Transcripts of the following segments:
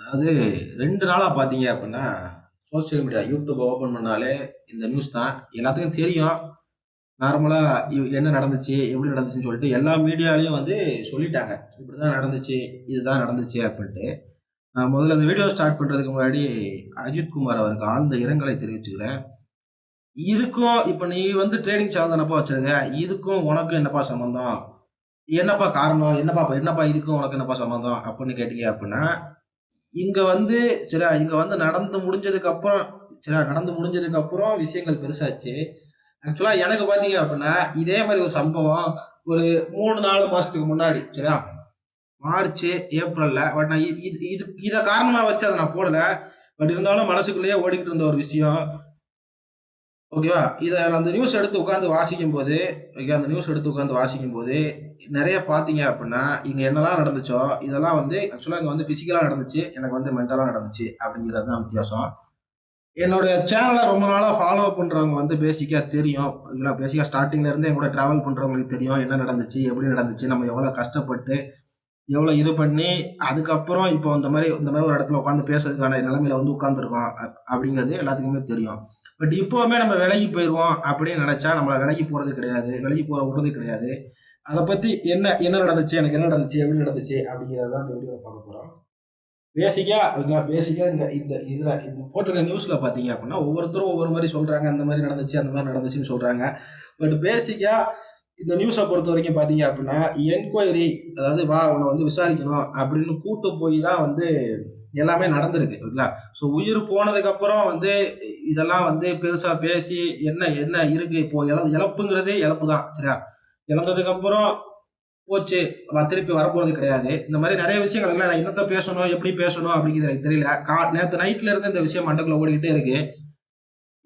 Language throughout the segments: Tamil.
அது 2 நாளா பார்த்தீங்க அப்டின்னா, சோசியல் மீடியா யூடியூப் ஓப்பன் பண்ணாலே இந்த நியூஸ் தான். எல்லாத்துக்கும் தெரியும். நார்மலா என்ன நடந்துச்சு? எப்படி நடந்துச்சுன்னு சொல்லிட்டு எல்லா மீடியாலயும் வந்து சொல்லிட்டாங்க. இப்படிதான் நடந்துச்சு, இதுதான் நடந்துச்சு அப்டின்ட்டு. நான் முதல்ல இந்த வீடியோ ஸ்டார்ட் பண்றதுக்கு முன்னாடி அஜித் குமார் அவருக்கு ஆழ்ந்த இரங்கலை தெரிவிச்சுக்கிறேன். இதுக்கும் இப்ப நீ வந்து ட்ரேடிங் சேனல் தானப்பா வச்சிருக்க. இதுக்கும் உனக்கும் என்னப்பா சம்மந்தம்? என்னப்பா காரணம்? என்னப்பா இதுக்கும் உனக்கு என்னப்பா சம்மந்தம்? அப்டின்னு கேட்டீங்க அப்டின்னா, இங்க வந்து சரியா, இங்க வந்து நடந்து முடிஞ்சதுக்கு அப்புறம் விஷயங்கள் பெருசாச்சு. ஆக்சுவலா எனக்கு பார்த்தீங்க அப்டின்னா, இதே மாரி ஒரு சம்பவம் ஒரு 3, 4 மாசத்துக்கு முன்னாடி சரியா, மார்ச், ஏப்ரல்ல பட் நான் இத காரணமா வச்சு அத நான் போடல. பட் இருந்தாலும் மனசுக்குள்ளேயே ஓடிக்கிட்டு இருந்த ஒரு விஷயம். ஓகேவா? அந்த நியூஸ் எடுத்து உட்கார்ந்து வாசிக்கும்போது அந்த நியூஸ் எடுத்து உட்கார்ந்து வாசிக்கும்போது, நெறைய பார்த்தீங்க அப்டின்னா, இங்க என்னலாம் நடந்துச்சோ, இதெல்லாம் வந்து ஆக்சுவலா இங்க வந்து பிசிக்கலா நடந்துச்சு. எனக்கு வந்து மென்டலா நடந்துச்சு அப்டிங்கிறது தான் வித்தியாசம். என்னுடைய சேனல ரொம்ப நாளா ஃபாலோ பண்றவங்க வந்து பேசிக்கா தெரியும். இல்ல பேசிக்கா ஸ்டார்ட்டிங்ல இருந்தே என் கூட டிராவல் பண்றவங்களுக்கு தெரியும். என்ன நடந்துச்சு? எப்படி நடந்துச்சு? நம்ம எவ்வளோ கஷ்டப்பட்டு, எவ்வளோ இது பண்ணி, அதுக்கப்புறம் இப்போ இந்த மாரி ஒரு இடத்துல உட்கார்ந்து பேசுறதுக்கான நிலைமையில வந்து உட்கார்ந்துருக்கோம். அப்படிங்கிறது எல்லாத்துக்குமே தெரியும். பட் இப்பவுமே நம்ம விலகி போயிருவோம் அப்படின்னு நெனைச்சா, நம்மள விலகி போறது கிடையாது. விலகி போற விடுறது கிடையாது. அத பத்தி என்ன என்ன நடந்துச்சு? எனக்கு என்ன நடந்துச்சு? எப்படி நடந்துச்சு? அப்படிங்கிறத தான் இந்த வீடியோல பார்க்க போறோம். பேசிக்கா இந்த இந்த இதுல இந்த போட்டிருக்க நியூஸ்ல பார்த்தீங்க அப்படின்னா, ஒவ்வொருத்தரும் ஒவ்வொரு மாரி சொல்றாங்க. அந்த மாரி நடந்துச்சு, அந்த மாரி நடந்துச்சுன்னு சொல்றாங்க. பட் பேசிக்கா இந்த நியூஸ பொறுத்தவரைக்கும் பார்த்தீங்க அப்படின்னா, என்கொயரி அதாவது வா உன்ன வந்து விசாரிக்கணும் அப்படின்னு கூட்டு போய் தான் வந்து எல்லாமே நடந்திருக்கு. இல்லைங்களா? ஸோ உயிர் போனதுக்கு அப்புறம் வந்து இதெல்லாம் வந்து பெருசா பேசி என்ன என்ன இருக்கு இப்போ இழப்புங்கிறதே இழப்பு தான். சரியா? இழந்ததுக்கு அப்புறம் போச்சு. திருப்பி வரப்போறது கிடையாது. இந்த மாரி நெறைய விஷயங்கள் இருக்குல்ல. நான் என்னத்த பேசணும்? எப்படி பேசணும்? அப்படிங்கிறது எனக்கு தெரியல. நேத்து நைட்ல இருந்து இந்த விஷயம் மண்டைக்குள்ள ஓடிக்கிட்டே இருக்கு.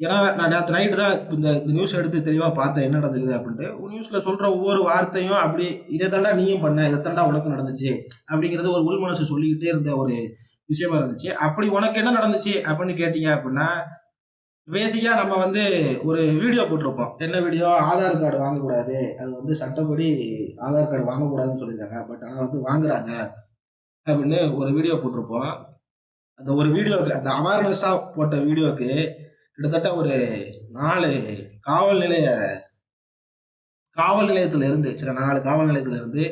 ஏன்னா, நான் நேத்து நைட் தான் இந்த இந்த நியூஸ் எடுத்து தெளிவா பார்த்தேன். என்ன நடந்தது அப்படின்ட்டு. நியூஸ்ல சொல்ற ஒவ்வொரு வார்த்தையும் அப்படி "இத தான்டா நீயும் பண்ண. இத தான்டா உனக்கும் நடந்துச்சு." அப்படிங்கிறது ஒரு உள் மனசு சொல்லிக்கிட்டே இருந்த ஒரு விஷயமா இருந்துச்சு. அப்படி உனக்கு என்ன நடந்துச்சு? அப்படின்னு கேட்டீங்க அப்படின்னா, பேசிக்கா நம்ம வந்து ஒரு வீடியோ போட்டிருப்போம். என்ன வீடியோ? ஆதார் கார்டு வாங்கக்கூடாது. அது வந்து சட்டப்படி ஆதார் கார்டு வாங்கக்கூடாதுன்னு சொல்லியிருக்காங்க. பட் ஆனா வந்து வாங்குறாங்க. அப்படின்னு ஒரு வீடியோ போட்டிருப்போம். அந்த ஒரு வீடியோக்கு அந்த அவேர்னஸா போட்ட வீடியோக்கு கிட்டத்தட்ட ஒரு 4 காவல் நிலைய காவல் நிலையத்தில இருந்து சரி 4 காவல் நிலையத்தில இருந்து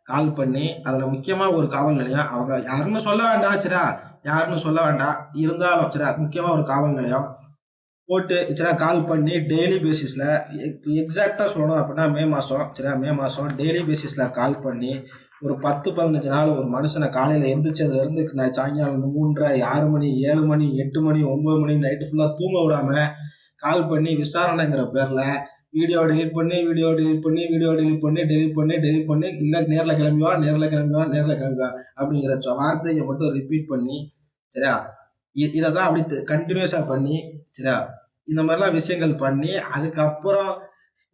கால் பண்ணி, அதுல முக்கியமா ஒரு காவல் நிலையம். அவங்க யாருன்னு சொல்ல வேண்டாம் சரியா? யாருன்னு சொல்ல வேண்டாம். இருந்தாலும் சரியா? முக்கியமா ஒரு காவல் நிலையம். போட்டு சரியா கால் பண்ணி டெய்லி பேசிஸ்ல எக்ஸாக்ட்டா சொல்லணும் அப்படின்னா மே மாசம் சரியா? மே மாசம் டெய்லி பேசிஸ்ல கால் பண்ணி ஒரு 10, 15 நாள் ஒரு மனுஷன காலையில எந்திரிச்சதுலருந்து சாயங்காலம் 3:30, 6 மணி, 7 மணி, 8 மணி, 9 மணி நைட்டு ஃபுல்லா தூங்க விடாம கால் பண்ணி விசாரணைங்கிற பேர்ல வீடியோ டெலீட் பண்ணி, வீடியோ டெலீட் பண்ணி, வீடியோ டெலீட் பண்ணி, டெலீட் பண்ணி, டெலீட் பண்ணி, இல்ல நேர்ல கிளம்பி வா, நேர்ல கிளம்பி வா, நேர்ல கிளம்பி வா அப்படிங்கிற வார்த்தைய மட்டும் ரிப்பீட் பண்ணி சரியா? இத தான் அப்படி கன்டினியூஸா பண்ணி சரியா? இந்த மாரிலாம் விஷயங்கள் பண்ணி, அதுக்கப்புறம்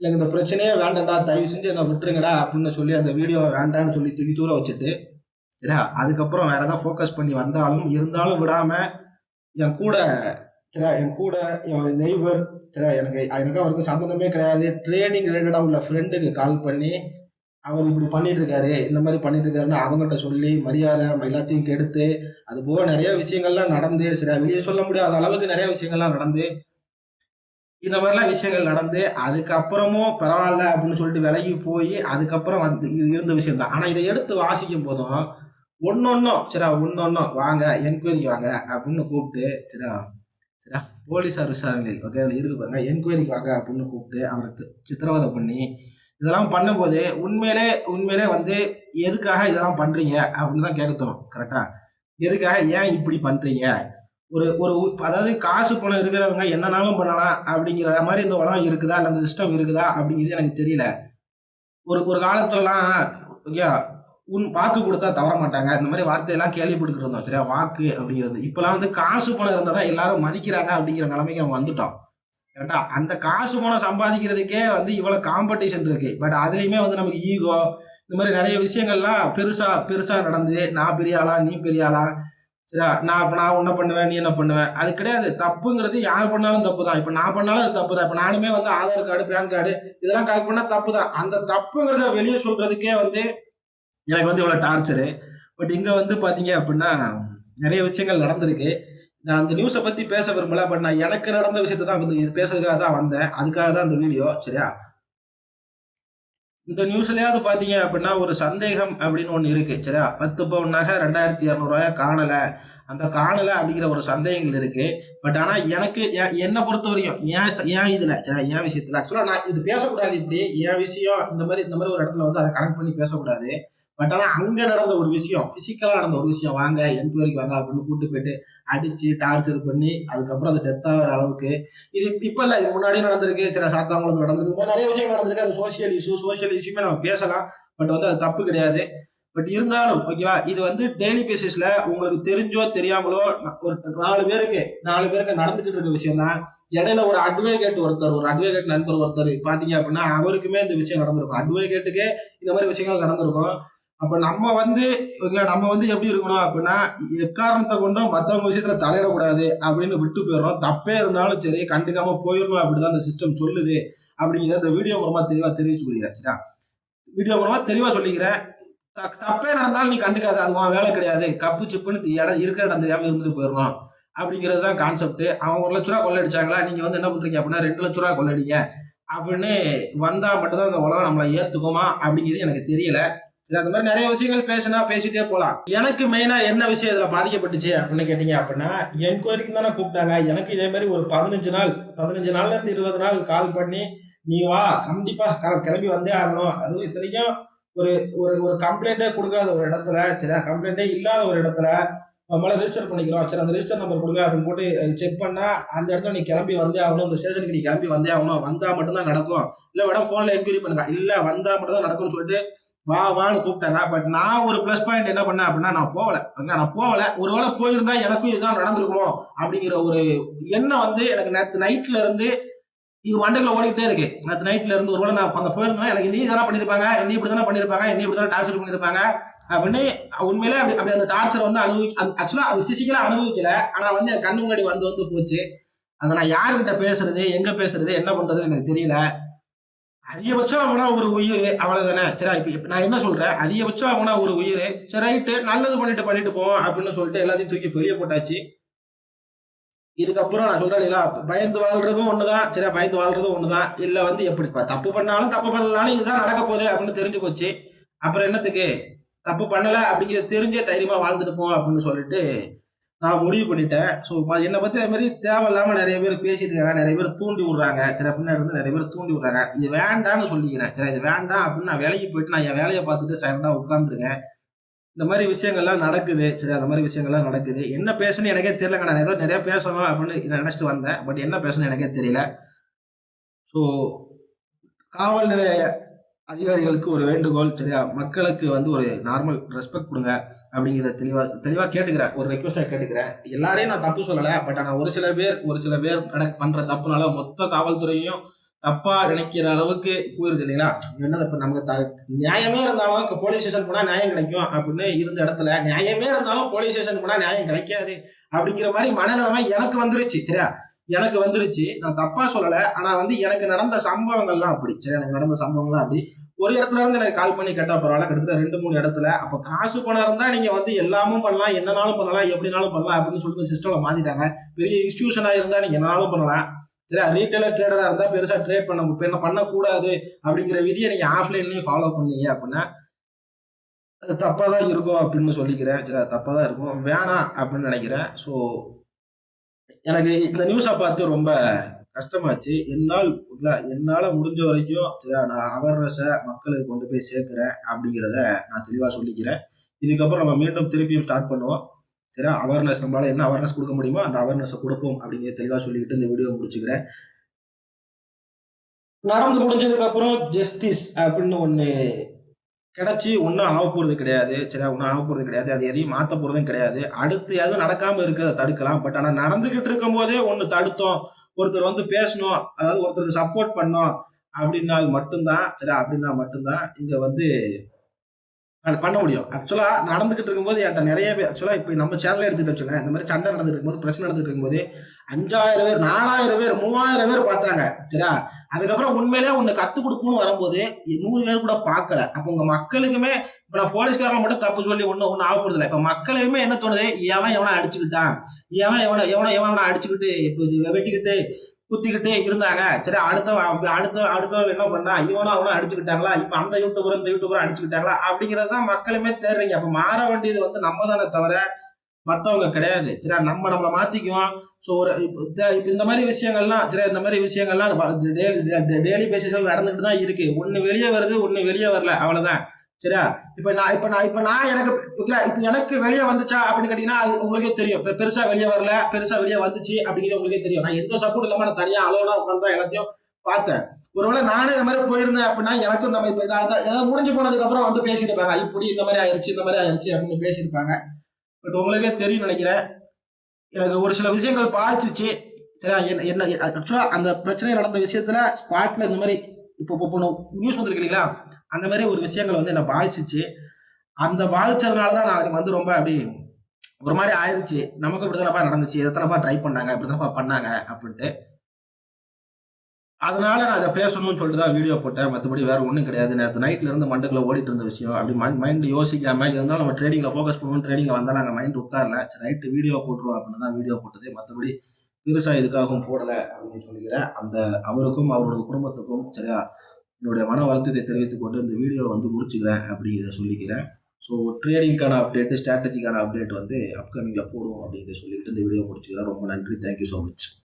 எனக்கு இந்த பிரச்சனையே வேண்டாம்டா, தயவு செஞ்சு என்ன விட்டுருங்கடா அப்படின்னு சொல்லி அந்த வீடியோவ வேண்டான்னு சொல்லி தூக்கி தூர வச்சுட்டு, சரியா? அதுக்கப்புறம் வேற ஏதாவது ஃபோக்கஸ் பண்ணி வந்தாலும், இருந்தாலும் விடாம என் கூட சரியா? என் கூட என் நெய்பர் சரியா? எனக்கும் அவருக்கும் சம்மந்தமே கிடையாது. ட்ரேடிங் ரிலேட்டடா உள்ள ஃப்ரெண்டுக்கு கால் பண்ணி, அவர் இப்படி பண்ணிட்டு இருக்காரு, இந்த மாரி பண்ணிட்டு இருக்காருன்னு அவங்கட்ட சொல்லி, மரியாதை எல்லாத்தையும் கெடுத்து, அதுபோக நெறைய விஷயங்கள்லாம் நடந்து, சரியா? வெளிய சொல்ல முடியாத அளவுக்கு நெறைய விஷயங்கள்லாம் நடந்து இந்த மாரிலாம் விஷயங்கள் நடந்து, அதுக்கப்புறமும் பரவால்ல அப்படின்னு சொல்லிட்டு விலகி போயி, அதுக்கப்புறம் வந்து இருந்த விஷயம் தான். ஆனா இத எடுத்து வாசிக்கும் போதும், ஒண்ணொண்ணும் சரியா, ஒண்ணொண்ணும் வாங்க என்கொயரிக்கு வாங்க அப்படின்னு கூப்பிட்டு, சரியா, சரியா, போலீஸார் விசாரணையில் ஓகே அதுல இருக்கு பாருங்க. என்கொயரிக்கு வாங்க அப்படின்னு கூப்பிட்டு, அவர சித்திரவதை பண்ணி, இதெல்லாம் பண்ணும்போது உண்மையிலே உண்மையிலே வந்து எதுக்காக இதெல்லாம் பண்றீங்க? அப்படின்னு தான் கேட்க தோணும். கரெக்ட்டா? எதுக்காக? ஏன் இப்படி பண்றீங்க? ஒரு ஒரு அதாவது காசு பணம் இருக்கிறவங்க என்னனாலும் பண்ணலாம் அப்படிங்கிற மாரி இந்த உலகம் இருக்குதா? இல்ல அந்த சிஸ்டம் இருக்குதா? அப்படிங்கிறது எனக்கு தெரியல. ஒரு ஒரு காலத்துலலாம் யா வாக்கு குடுத்தா தவற மாட்டாங்க. இந்த மாரி வார்த்தையெல்லாம் கேள்விப்பட்டுக்கிட்டு இருந்தோம். சரியா? வாக்கு அப்படிங்கிறது. இப்பலாம் வந்து காசு பணம் இருந்தா தான் எல்லாரும் மதிக்கிறாங்க அப்படிங்கிற நிலைமைக்கு நம்ம வந்துட்டோம். கரெக்ட்டா? அந்த காசு பணம் சம்பாதிக்கிறதுக்கே வந்து இவ்வளோ காம்படிஷன் இருக்கு. பட் அதுலயுமே வந்து நமக்கு ஈகோ இந்த மாரி நெறைய விஷயங்கள்லாம் பெருசா பெருசா நடந்து, நான் பெரிய ஆளா? நீ பெரிய ஆளா? சரியா? நான் உன்ன பண்ணுவேன், நீ என்ன பண்ணுவ? அது கிடையாது. தப்புங்கிறது யார் பண்ணாலும் தப்பு தான். இப்ப நான் பண்ணாலும் அது தப்பு தான். இப்ப நானுமே வந்து ஆதார் கார்டு, பான் கார்டு இதெல்லாம் கலெக்ட் பண்ணா தப்பு தான். அந்த தப்புங்கிறத வெளிய சொல்றதுக்கே வந்து எனக்கு வந்து இவ்வளோ டார்ச்சரு. பட் இங்க வந்து பார்த்தீங்க அப்டின்னா, நிறைய விஷயங்கள் நடந்திருக்கு. நான் அந்த நியூஸ பத்தி பேச விரும்பல. பட் நான் எனக்கு நடந்த விஷயத்த தான் வந்து இது பேசுறதுக்காக தான் வந்தேன். அதுக்காக தான் இந்த வீடியோ. சரியா? இந்த நியூஸ்லயாவது பார்த்தீங்க அப்படின்னா, ஒரு சந்தேகம் அப்படின்னு ஒண்ணு இருக்கு. சரியா? 10 பவுன் நகை ரூ. 2200 காணல. அந்த காணல அப்படிங்கிற ஒரு சந்தேகங்கள் இருக்கு. பட் ஆனா எனக்கு என்ன பொறுத்தவரைக்கும் என் இதுல சரியா? என் விஷயத்துல ஆக்சுவலா நான் இது பேசக்கூடாது இப்படி. என் விஷயம் இந்த மாரி ஒரு இடத்துல வந்து அத கனெக்ட் பண்ணி பேசக்கூடாது. பட் ஆனா அங்க நடந்த ஒரு விஷயம், பிசிக்கலா நடந்த ஒரு விஷயம். வாங்க என்கொயரிக்கு வாங்க அப்படின்னு கூட்டு போயிட்டு அடிச்சு, டார்ச்சர் பண்ணி, அதுக்கப்புறம் அது டெத் ஆகுற அளவுக்கு இது இப்ப இல்ல. இதுக்கு முன்னாடியே நடந்திருக்கு. சில சாத்தான்குளத்துல நடந்திருக்கு. இந்த மாரி நெறைய விஷயங்கள் நடந்திருக்கு. அது சோசியல் இஷ்யூமே நம்ம பேசலாம். பட் வந்து அது தப்பு கிடையாது. பட் இருந்தாலும் ஓகேவா? இது வந்து டெய்லி பேசிஸ்ல உங்களுக்கு தெரிஞ்சோ, தெரியாமலோ ஒரு 4 பேருக்கு நடந்துகிட்டு இருக்க விஷயம் தான். இடையில ஒரு அட்வொகேட் நண்பர் ஒருத்தர் பார்த்தீங்க அப்படின்னா, அவருக்குமே இந்த விஷயம் நடந்திருக்கும். அட்வொகேட்டுக்கே இந்த மாரி விஷயங்கள் நடந்திருக்கும். அப்ப நம்ம வந்து எப்படி இருக்கணும் அப்படின்னா, எக்காரணத்த கொண்டும் மத்தவங்க விஷயத்துல தலையிடக்கூடாது அப்படின்னு விட்டு போயிடுறோம். தப்பே இருந்தாலும் சரி, கண்டுக்காம போயிரணும் அப்படிதான் இந்த சிஸ்டம் சொல்லுது. அப்படிங்கிறத இந்த வீடியோ மூலமா தெளிவா தெரிவிச்சு கொள்கிறேன். சரியா? வீடியோ மூலமா தெளிவா சொல்லிக்கிறேன். தப்பே நடந்தாலும் நீ கண்டுக்காத. அது உன் வேலை கிடையாது. கப்பு சிப்புன்னு இடம் இருக்கிற இடம் தெரியாம இருந்துட்டு போயிரணும். அப்படிங்கிறது தான் கான்செப்ட். அவங்க ரூ. 1,00,000 கொள்ளையடிச்சாங்களா, நீங்க வந்து என்ன பண்றீங்க அப்படின்னா ரூ. 2,00,000 கொள்ளையடிங்க அப்படின்னு வந்தா மட்டும் தான் இந்த உலகம் நம்மள ஏத்துக்குமா அப்படிங்கிறது எனக்கு தெரியல. சரி, அந்த மாதிரி நிறைய விஷயங்கள் பேசிட்டே போலாம். எனக்கு மெயினா என்ன விஷயம் இதுல பாதிக்கப்பட்டுச்சு அப்படின்னு கேட்டீங்க அப்படின்னா, என்கொயரிக்கு தானே கூப்பிட்டாங்க. எனக்கு இதே மாதிரி ஒரு 15 நாள்ல இருந்து 20 நாள் கால் பண்ணி, நீ வா கண்டிப்பா கிளம்பி வந்தே ஆகணும். அதுவும் இத்தனைக்கும் ஒரு ஒரு ஒரு கம்ப்ளைண்டே கொடுக்காத ஒரு இடத்துல, சரியா? கம்ப்ளைண்டே இல்லாத ஒரு இடத்துல நம்மளால ரெஜிஸ்டர் பண்ணிக்கிறோம். சரி, அந்த ரெஜிஸ்டர் நம்பர் கொடுங்க அப்படின்னு போட்டு செக் பண்ணா, அந்த இடத்துல நீ கிளம்பி வந்தே ஆகணும். இந்த ஸ்டேஷனுக்கு நீ கிளம்பி வந்தே ஆகணும். வந்தா மட்டும் தான் நடக்கும். இல்ல மேடம் போன்ல என்கொயரி பண்ணுங்க. இல்ல வந்தா மட்டும் தான் நடக்கும்னு சொல்லிட்டு வா வான்னு கூப்பிட்டாங்க. பட் நான் ஒரு பிளஸ் பாயிண்ட் என்ன பண்ணேன் அப்படின்னா, நான் போகல. நான் போகல. ஒருவேளை போயிருந்தா எனக்கும் இதுதான் நடந்திருக்குமோ அப்படிங்கிற ஒரு எண்ணம் வந்து எனக்கு நேத்து நைட்ல இருந்து இது மண்டைக்குள்ள ஓடிக்கிட்டே இருக்கு. நேத்து நைட்ல இருந்து ஒருவேளை நான் அங்க போயிருந்தேன்னா எனக்கு நீ தானே பண்ணியிருப்பாங்க, என்னை இப்படி தானே பண்ணியிருப்பாங்க, என்னை இப்படி தானே டார்ச்சர் பண்ணியிருப்பாங்க அப்படின்னு உண்மையிலே அப்படி அப்படி அந்த டார்ச்சர் வந்து ஆக்சுவலா அது பிசிக்கலா அனுபவிக்கல. ஆனா வந்து என் கண்ணு முன்னாடி வந்து வந்து போச்சு. அதை நான் யாருகிட்ட பேசுறது, எங்க பேசுறது, என்ன பண்றதுன்னு எனக்கு தெரியல. அதிகபட்சம் அவனா ஒரு உயிர் அவ்வளவுதானே. சரி, இப்ப நான் என்ன சொல்றேன், அதிகபட்சம் அவனா ஒரு உயிர். சரி ரைட்டு, நல்லது பண்ணிட்டு போவோம் அப்படின்னு சொல்லிட்டு எல்லாத்தையும் தூக்கி வெளியே போட்டாச்சு. இதுக்கப்புறம் நான் சொல்றேன் இல்லைங்களா, பயந்து வாழ்றதும் ஒண்ணுதான். சரியா? பயந்து வாழ்றதும் ஒண்ணுதான். இல்ல வந்து எப்படி தப்பு பண்ணாலும் தப்பு பண்ணலனாலும் இதுதான் நடக்க போகுது அப்படின்னு தெரிஞ்சு போச்சு. அப்புறம் என்னத்துக்கு தப்பு பண்ணல அப்படிங்கிறது தெரிஞ்சே தைரியமா வாழ்ந்துட்டு போவோம் அப்படின்னு சொல்லிட்டு நான் முடிவு பண்ணிட்டேன். ஸோ என்னை பத்தி அது மாதிரி தேவையில்லாம நிறைய பேர் பேசிட்டு இருக்காங்க. நிறைய பேர் தூண்டி விடுறாங்க. சரி, பின்னாடி இருந்து நிறைய பேர் தூண்டி விடுறாங்க. இது வேண்டான்னு சொல்லிக்கிறேன். சரி, இது வேண்டாம் அப்படின்னு நான் வேலைக்கு போயிட்டு நான் என் வேலையை பார்த்துட்டு சைலண்டா உட்காந்துருக்கேன். இந்த மாதிரி விஷயங்கள்லாம் நடக்குது. சரி, அந்த மாதிரி விஷயங்கள்லாம் நடக்குது. என்ன பேசணும்னு எனக்கே தெரியலங்க. நான் ஏதோ நிறைய பேசணும் அப்படின்னு நினைச்சிட்டு வந்தேன். பட் என்ன பேசணும்னு எனக்கே தெரியல. ஸோ காவல் நிலைய அதிகாரிகளுக்கு ஒரு வேண்டுகோள். சரியா? மக்களுக்கு வந்து ஒரு நார்மல் ரெஸ்பெக்ட் குடுங்க அப்படிங்கிறத தெளிவா தெளிவா கேட்டுக்கிறேன். ஒரு ரெக்வெஸ்ட்டா கேட்டுக்கிறேன். எல்லாரையும் நான் தப்பு சொல்லல. பட் ஆனா ஒரு சில பேர் பண்ற தப்புனால மொத்த காவல்துறையும் தப்பா நினைக்கிற அளவுக்கு போயிருது இல்லைங்களா? என்னது இப்ப நமக்கு நியாயமே இருந்தாலும் போலீஸ் ஸ்டேஷன் போனா நியாயம் கிடைக்கும் அப்படின்னு இருந்த இடத்துல, நியாயமே இருந்தாலும் போலீஸ் ஸ்டேஷன் போனா நியாயம் கிடைக்காது அப்படிங்கிற மாரி மனநிலைமை எனக்கு வந்துருச்சு. சரியா? எனக்கு வந்துருச்சு. நான் தப்பா சொல்லல. ஆனா வந்து எனக்கு நடந்த சம்பவங்கள்லாம் அப்படி. சரி, எனக்கு நடந்த சம்பவங்கள்லாம் அப்படி. ஒரு இடத்துல இருந்து எனக்கு கால் பண்ணி கேட்டா பரவாயில்ல. கிட்டத்தட்ட 2, 3 இடத்துல. அப்ப காசு பணம் இருந்தா நீங்க வந்து எல்லாமும் பண்ணலாம், என்னனாலும் பண்ணலாம், எப்படினாலும் பண்ணலாம் அப்படின்னு சொல்லிட்டு சிஸ்டம்ல மாத்திட்டாங்க. பெரிய இன்ஸ்டிடியூஷனா இருந்தா நீங்க என்னனாலும் பண்ணலாம். சரி, ரீட்டைலர் ட்ரேடரா இருந்தா பெருசா ட்ரேட் பண்ணக்கூடாது அப்படிங்கிற விதியை நீங்க ஆஃப்லைன்லயும் ஃபாலோ பண்ணீங்க அப்படின்னா, அது தப்பா தான் இருக்கும் அப்படின்னு சொல்லிக்கிறேன். சரி, அது தப்பா தான் இருக்கும். வேணாம் அப்படின்னு நினைக்கிறேன். ஸோ எனக்கு இந்த நியூஸ பார்த்து ரொம்ப கஷ்டமாச்சு. என்னால முடிஞ்ச வரைக்கும் சரியா, நான் அவேர்னஸ மக்களுக்கு கொண்டு போய் சேர்க்கிறேன் அப்படிங்கிறத நான் தெளிவா சொல்லிக்கிறேன். இதுக்கப்புறம் நம்ம மீண்டும் திருப்பியும் ஸ்டார்ட் பண்ணுவோம். சரியா? நம்மளால என்ன அவேர்னஸ் குடுக்க முடியுமோ அந்த அவேர்னஸ குடுப்போம் அப்படிங்கிறத தெளிவா சொல்லிக்கிட்டு இந்த வீடியோவ முடிச்சுக்கிறேன். நடந்து முடிஞ்சதுக்கு அப்புறம் ஜஸ்டிஸ் அப்படின்னு ஒண்ணு கிடைச்சு ஒண்ணும் ஆகப்போறது கிடையாது. சரியா? ஒண்ணும் ஆகப்போறது கிடையாது. அது எதையும் மாத்தப் போறதும் கிடையாது. அடுத்து எதுவும் நடக்காம இருக்கிறத தடுக்கலாம். பட் ஆனா நடந்துகிட்டு இருக்கும்போதே ஒண்ணு தடுத்தோம். ஒருத்தர் வந்து பேசணும். அதாவது ஒருத்தருக்கு சப்போர்ட் பண்ணோம் அப்படின்னா மட்டும் தான், சரியா? அப்படின்னா மட்டும் தான் இங்க வந்து பண்ண முடியும். ஆக்சுவலா நடந்துகிட்டு இருக்கும்போது என்ட்ட நெறைய பேர் ஆக்சுவலா இப்ப நம்ம சேனலே எடுத்துக்கிட்டு வச்சுக்கோங்க. இந்த மாரி சண்டை நடந்துட்டு இருக்கும்போது, பிரச்சனை நடந்துட்டு இருக்கும்போது 5000 பேர், 4000 பேர், 3000 பேர் பார்த்தாங்க. சரியா? அதுக்கப்புறம் உண்மையிலேயே ஒண்ணு கத்துக் குடுப்போம்னு வரும்போது 100 பேர் கூட பார்க்கல. அப்ப உங்க மக்களுக்குமே இப்ப நான் போலீஸ்காரங்க மட்டும் தப்பு சொல்லி ஒண்ணும் ஆகப்போறதில்ல. இப்ப மக்களுக்குமே என்ன தோணுது? எவன் எவன அடிச்சுக்கிட்டான்? எவன் எவன எவன எவன அடிச்சுக்கிட்டு இப்ப வெட்டிக்கிட்டு குத்திக்கிட்டே இருந்தாங்க. சரி அடுத்தவன் என்ன பண்ணா? இவனும் அவனும் அடிச்சுக்கிட்டாங்களா? இப்ப அந்த யூடியூபரும் இந்த யூடியூபரும் அடிச்சுக்கிட்டாங்களா? அப்படிங்கிறது தான் மக்களுமே தேடுறீங்க. அப்ப மாற வேண்டியது நம்ம தானே தவிர மத்தவங்க கிடையாது. சரியா? நம்மள மாத்திக்குவோம். ஸோ ஒரு இப்ப இந்த மாரி விஷயங்கள்லாம் சரியா? இந்த மாரி விஷயங்கள்லாம் டெய்லி பேசிஸ்ல நடந்துட்டு தான் இருக்கு. ஒண்ணு வெளிய வருது, ஒண்ணு வெளிய வரல. அவ்வளவுதான். சரியா? இப்ப நான் எனக்கு இல்ல இப்ப எனக்கு வெளிய வந்துச்சா அப்படின்னு கேட்டீங்கன்னா, அது உங்களுக்கே தெரியும். பெருசா வெளிய வரல, பெருசா வெளிய வந்துச்சு அப்படிங்கிறது உங்களுக்கே தெரியும். நான் எந்த சப்போர்ட் இல்லாம நான் தனியா அலோனா உட்கார்ந்து தான் எல்லாத்தையும் பார்த்தேன். ஒருவேளை நானே இந்த மாரி போயிருந்தேன் அப்படின்னா, எனக்கும் நம்ம இப்ப ஏதாவது முடிஞ்சு போனதுக்கு அப்புறம் வந்து பேசியிருப்பாங்க. இப்படி இந்த மாரி ஆயிருச்சு, இந்த மாரி ஆயிருச்சு அப்படின்னு பேசியிருப்பாங்க. பட் உங்களுக்கே தெரியும்னு நினைக்கிறேன். எனக்கு ஒரு சில விஷயங்கள் பாதிச்சுச்சு. சரியா? என்ன என்ன ஆக்சுவலா அந்த பிரச்சனை நடந்த விஷயத்துல ஸ்பாட்ல இந்த மாரி இப்போ நியூஸ் வந்திருக்கு இல்லைங்களா? அந்த மாரி ஒரு விஷயங்கள் என்ன பாதிச்சுச்சு. அந்த பாதிச்சதுனால தான் நான் எனக்கு ரொம்ப அப்படி ஒரு மாரி ஆயிருச்சு. நமக்கும் இப்படித்தானப்பா நடந்துச்சு. இதத்தானப்பா ட்ரை பண்ணாங்க. இப்படித்தானப்பா பண்ணாங்க அப்படின்ட்டு. அதனால நான் இத பேசணும்னு சொல்லிட்டு தான் வீடியோ போட்டேன். மத்தபடி வேற ஒண்ணும் கிடையாது. நேத்து நைட்ல இருந்து மண்டைக்குள்ள ஓடிட்டு இருந்த விஷயம். அப்படி மைண்ட் யோசிக்காம இருந்தாலும் நம்ம ட்ரேடிங்ல ஃபோக்கஸ் பண்ணுவோம். ட்ரேடிங்ல வந்தாலும் அங்க மைண்ட் உட்காரல. சரி ரைட் வீடியோ போட்டுருவோம் அப்படின்னு தான் வீடியோ போட்டது. மத்தபடி பெருசா இதுக்காகவும் போடல அப்படின்னு சொல்லிக்கிறேன். அவருக்கும் அவரோட குடும்பத்துக்கும் சரியா என்னுடைய மன வருத்தத்தை தெரிவித்துக் கொண்டு இந்த வீடியோ முடிச்சுக்கிறேன் அப்படிங்கிறத சொல்லிக்கிறேன். ஸோ ட்ரேடிங்க்கான அப்டேட், ஸ்ட்ராட்டஜிக்கான அப்டேட் அப்கமிங்ல போடுவோம் அப்படிங்கிறத சொல்லிட்டு இந்த வீடியோ முடிச்சுக்கிறேன். ரொம்ப நன்றி. Thank you so much.